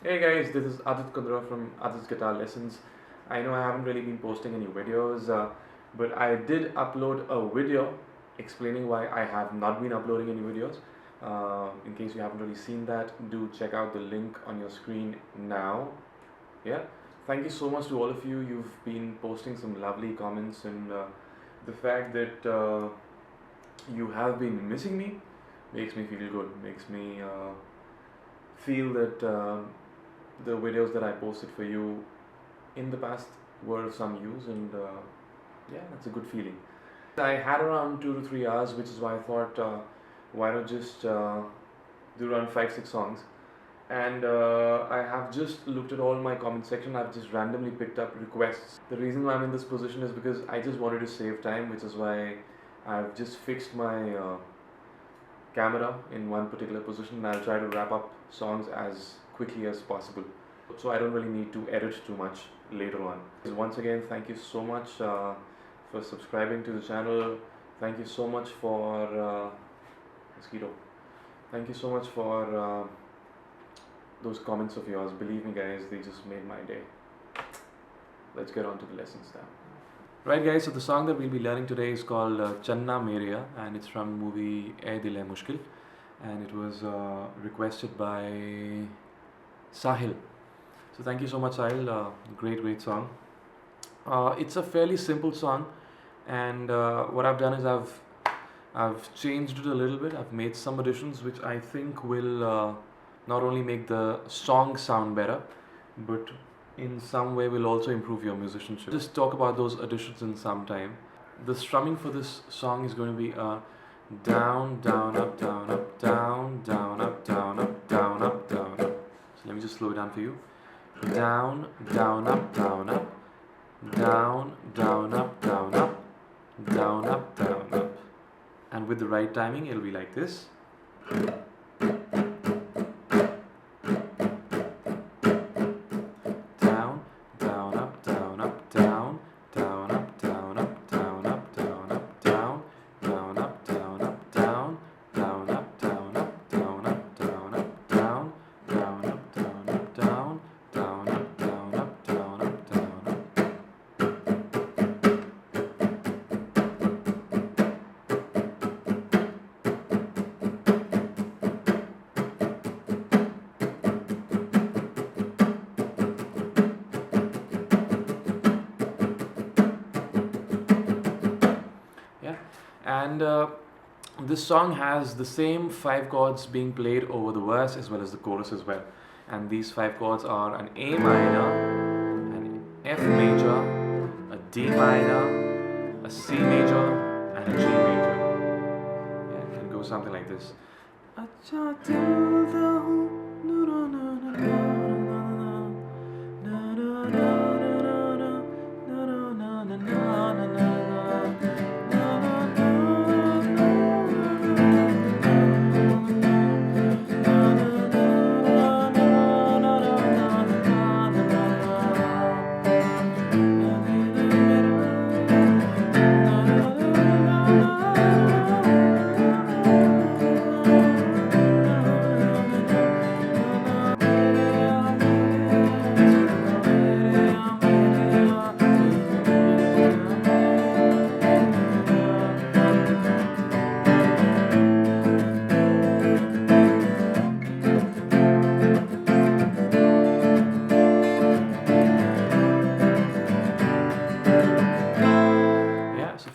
Hey guys, this is Adit Kundra from Adit's Guitar Lessons. I know I haven't really been posting any videos, but I did upload a video explaining why I have not been uploading any videos. In case you haven't really seen that, do check out the link on your screen now. Yeah, thank you so much to all of you. You've been posting some lovely comments, and the fact that you have been missing me makes me feel good, makes me feel that the videos that I posted for you in the past were of some use, and yeah, that's a good feeling. I had around 2 to 3 hours, which is why I thought, why not just do around 5-6 songs. And I have just looked at all my comment section. I've just randomly picked up requests. The reason why I'm in this position is because I just wanted to save time, which is why I've just fixed my camera in one particular position, and I'll try to wrap up songs as quickly as possible, so I don't really need to edit too much later on. Once again, thank you so much for subscribing to the channel. Thank you so much for mosquito. Thank you so much for those comments of yours. Believe me guys, they just made my day. Let's get on to the lessons now. Right guys, so the song that we'll be learning today is called Channa Mereya, and it's from the movie Mushkil, and it was requested by Sahil. So thank you so much Sahil, great song. It's a fairly simple song, and what I've done is I've changed it a little bit. I've made some additions which I think will not only make the song sound better, but in some way will also improve your musicianship. Just talk about those additions in some time. The strumming for this song is going to be down, down, up, down, up, down, down, up, down, up, down, up, down, up. So let me just slow it down for you. Down, down, up, down, up, down, down, up, down, up, down, up, down, up. And with the right timing, it'll be like this. And this song has the same 5 chords being played over the verse as well as the chorus as well. And these 5 chords are an A minor, an F major, a D minor, a C major, and a G major. Yeah, it goes something like this.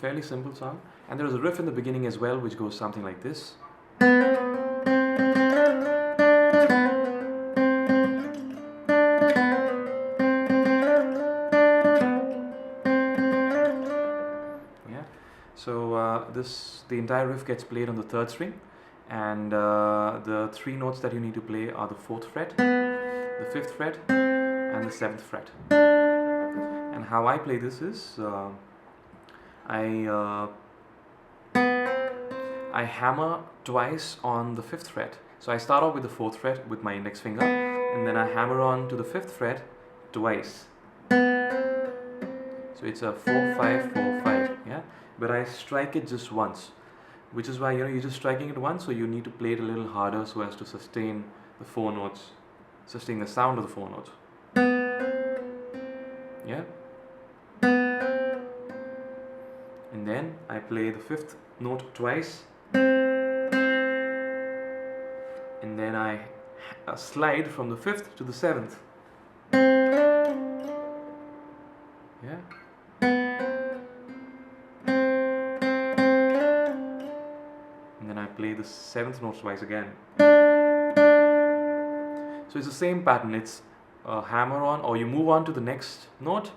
Fairly simple song, and there is a riff in the beginning as well which goes something like this. Yeah, so the entire riff gets played on the 3rd string, and the 3 notes that you need to play are the 4th fret, the 5th fret, and the 7th fret. And how I play this is I hammer twice on the 5th fret. So I start off with the 4th fret with my index finger, and then I hammer on to the 5th fret twice. So it's a 4-5-4-5, yeah. But I strike it just once, which is why you're just striking it once, so you need to play it a little harder so as to sustain the 4 notes sustain the sound of the 4 notes. Yeah? And then I play the 5th note twice. And then I slide from the 5th to the 7th. Yeah? And then I play the 7th note twice again. So it's the same pattern. It's a hammer on, or you move on to the next note,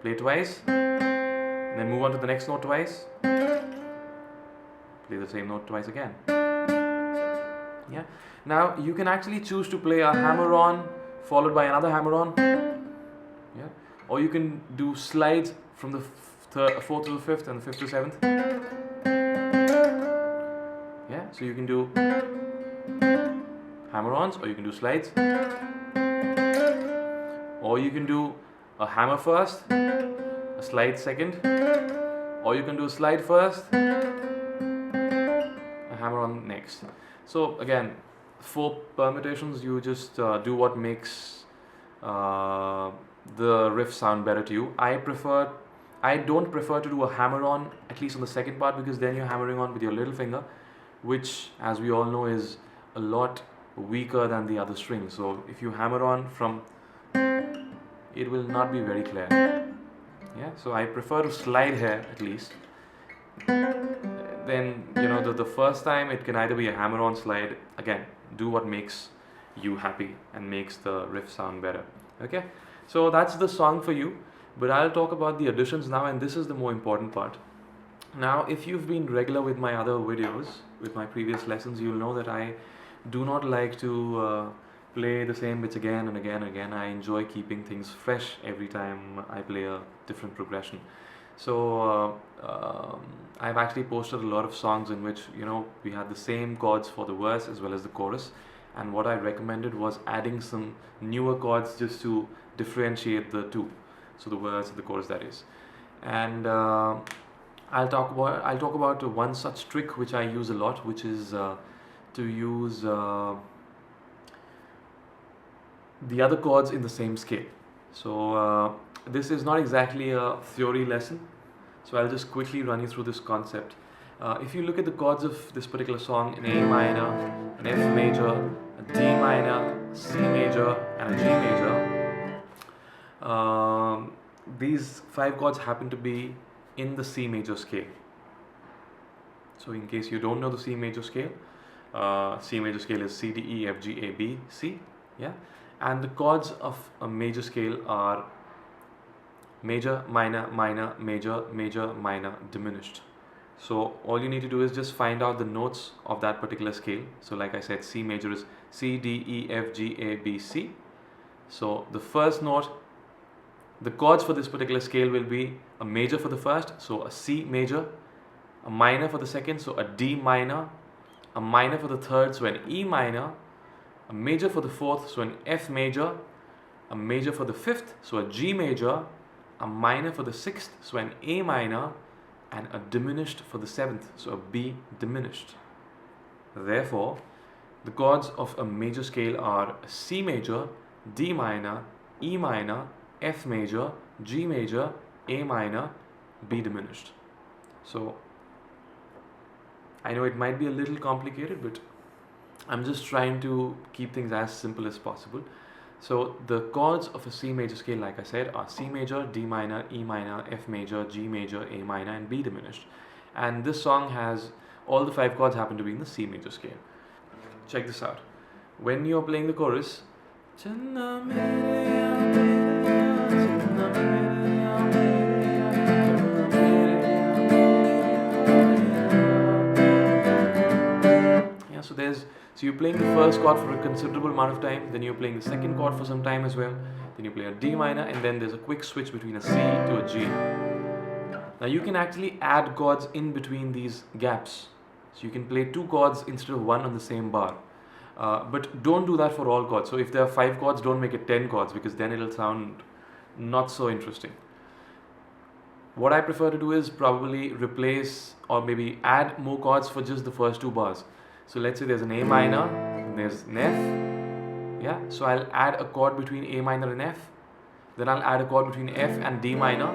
play twice, and then move on to the next note twice, play the same note twice again. Yeah. Now you can actually choose to play a hammer on followed by another hammer on. Yeah. Or you can do slides from the 4th to the 5th and the 5th to 7th. Yeah. So you can do hammer-ons, or you can do slides, or you can do a hammer first, a slide second, or you can do a slide first, a hammer on next. So again, 4 permutations. You just do what makes the riff sound better to you. I don't prefer to do a hammer on, at least on the second part, because then you're hammering on with your little finger, which, as we all know, is a lot weaker than the other string. So if you hammer on from, it will not be very clear. Yeah, so I prefer to slide here at least. Then, you know, the first time it can either be a hammer on, slide. Again, do what makes you happy and makes the riff sound better. Okay, so that's the song for you, but I'll talk about the additions now, and this is the more important part. Now, if you've been regular with my other videos, with my previous lessons, you'll know that I do not like to play the same bits again and again and again. I enjoy keeping things fresh every time I play a different progression. So I've actually posted a lot of songs in which, you know, we had the same chords for the verse as well as the chorus, and what I recommended was adding some newer chords just to differentiate the two, so the verse and the chorus, that is. And I'll talk about one such trick which I use a lot, which is to use the other chords in the same scale. So this is not exactly a theory lesson, so I'll just quickly run you through this concept. If you look at the chords of this particular song, an A minor, an F major, a D minor, C major, and a G major, these 5 chords happen to be in the C major scale. So in case you don't know the C major scale is C, D, E, F, G, A, B, C. Yeah, and the chords of a major scale are major, minor, minor, major, major, minor, diminished. So all you need to do is just find out the notes of that particular scale. So like I said, C major is C, D, E, F, G, A, B, C. So the first note, the chords for this particular scale will be a major for the first, so a C major, a minor for the second, so a D minor, a minor for the third, so an E minor, a major for the fourth, so an F major, a major for the fifth, so a G major, a minor for the sixth, so an A minor, and a diminished for the seventh, so a B diminished. Therefore, the chords of a major scale are C major, D minor, E minor, F major, G major, A minor, B diminished. So I know it might be a little complicated, but I'm just trying to keep things as simple as possible. So the chords of a C major scale, like I said, are C major, D minor, E minor, F major, G major, A minor, and B diminished. And this song has all the 5 chords happen to be in the C major scale. Check this out. When you're playing the chorus, Channa Mereya, Channa Mereya, yeah, so you're playing the first chord for a considerable amount of time, then you're playing the second chord for some time as well, then you play a D minor, and then there's a quick switch between a C to a G. Now you can actually add chords in between these gaps. So you can play 2 chords instead of 1 on the same bar. But don't do that for all chords. So if there are 5 chords, don't make it 10 chords, because then it'll sound not so interesting. What I prefer to do is probably replace or maybe add more chords for just the first 2 bars. So let's say there's an A minor, there's an F. Yeah, so I'll add a chord between A minor and F. Then I'll add a chord between F and D minor,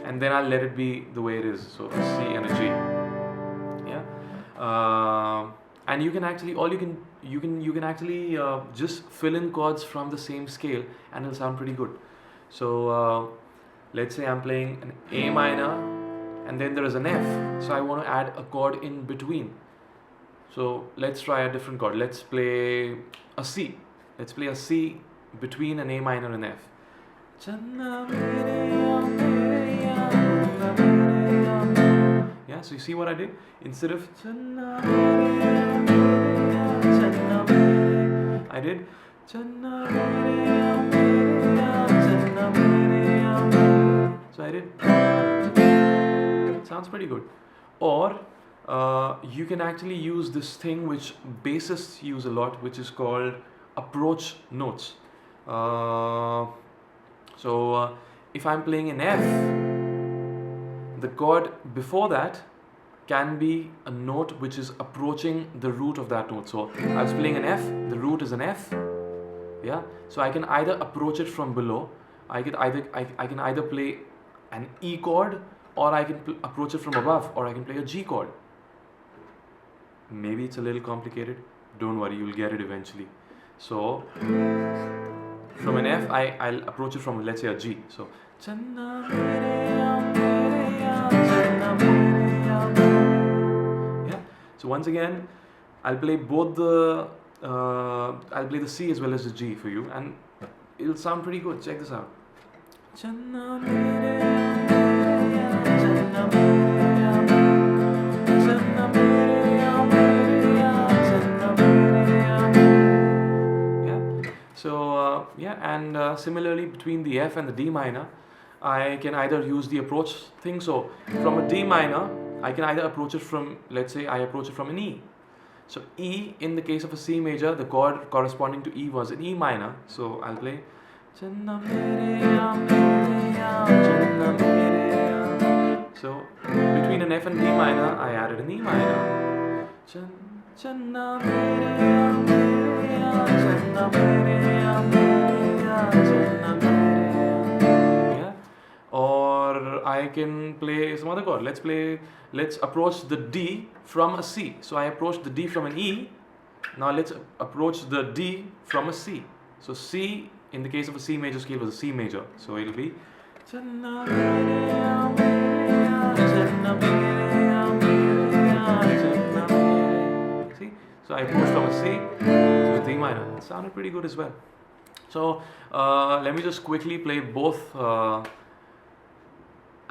and then I'll let it be the way it is. So a C and a G. Yeah, and you can actually actually just fill in chords from the same scale, and it'll sound pretty good. So let's say I'm playing an A minor, and then there is an F. So I want to add a chord in between. So let's try a different chord. Let's play a C. Let's play a C between an A minor and F. Channa Mereya, Mereya, Mereya. Yeah, so you see what I did? Instead of Channa Mereya, Mereya, Channa Mereya, I did Channa Mereya, Mereya, Channa Mereya. So I did. Sounds pretty good. Or you can actually use this thing which bassists use a lot, which is called approach notes. So if I'm playing an F, the chord before that can be a note which is approaching the root of that note. So I was playing an F, the root is an F. Yeah, so I can either approach it from below. I can either play an E chord, or I can approach it from above, or I can play a G chord. Maybe it's a little complicated. Don't worry, you'll get it eventually. So from an F, I'll approach it from, let's say, a G. So Channa Mereya, Mereya, Channa Mereya. Yeah. So once again, I'll play both the I'll play the C as well as the G for you, and it'll sound pretty good. Check this out. Channa Mereya, Mereya, Channa Mereya, Channa Mereya, Mereya, Channa Mereya. Yeah. So and similarly between the F and the D minor, I can either use the approach thing. So from a D minor, I can either approach it from, let's say, I approach it from an E. So E, in the case of a C major, the chord corresponding to E was an E minor. So I'll play Channa Mereya, Mereya, Channa Mereya. So between an F and D minor, I added an E minor. Channa Mereya, Mereya, Channa Mereya, Mereya, Channa Mereya. Yeah. Or I can play some other chord. Let's approach the D from a C. So I approached the D from an E. Now let's approach the D from a C. So C, in the case of a C major scale, was a C major. So it'll be Channa Mereya, Mereya, Channa Mereya, Mereya, Channa Mereya. See? So I approached from a C to a D minor. It sounded pretty good as well. So let me just quickly play both.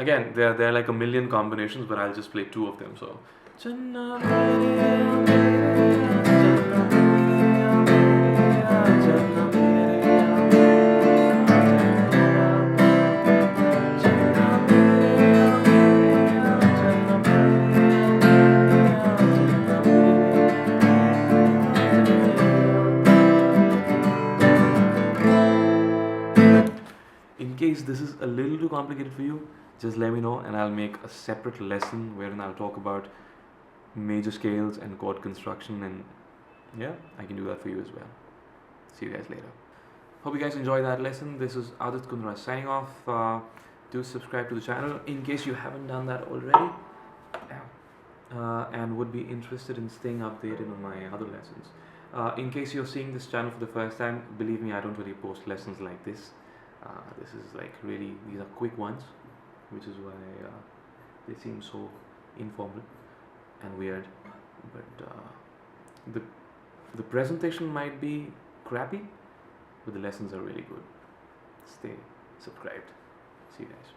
Again, there are like a million combinations, but I'll just play two of them. So Channa Mereya, Mereya, Channa Mereya, Mereya, Channa Mereya, Channa Mereya, Mereya, Channa Mereya. In case this is a little too complicated for you, just let me know and I'll make a separate lesson wherein I'll talk about major scales and chord construction, and yeah, I can do that for you as well. See you guys later. Hope you guys enjoyed that lesson. This is Adit Kundra signing off. Do subscribe to the channel in case you haven't done that already, and would be interested in staying updated on my other lessons. In case you're seeing this channel for the first time, believe me, I don't really post lessons like this. This is like really, these are quick ones, which is why they seem so informal and weird. But the presentation might be crappy, but the lessons are really good. Stay subscribed. See you guys.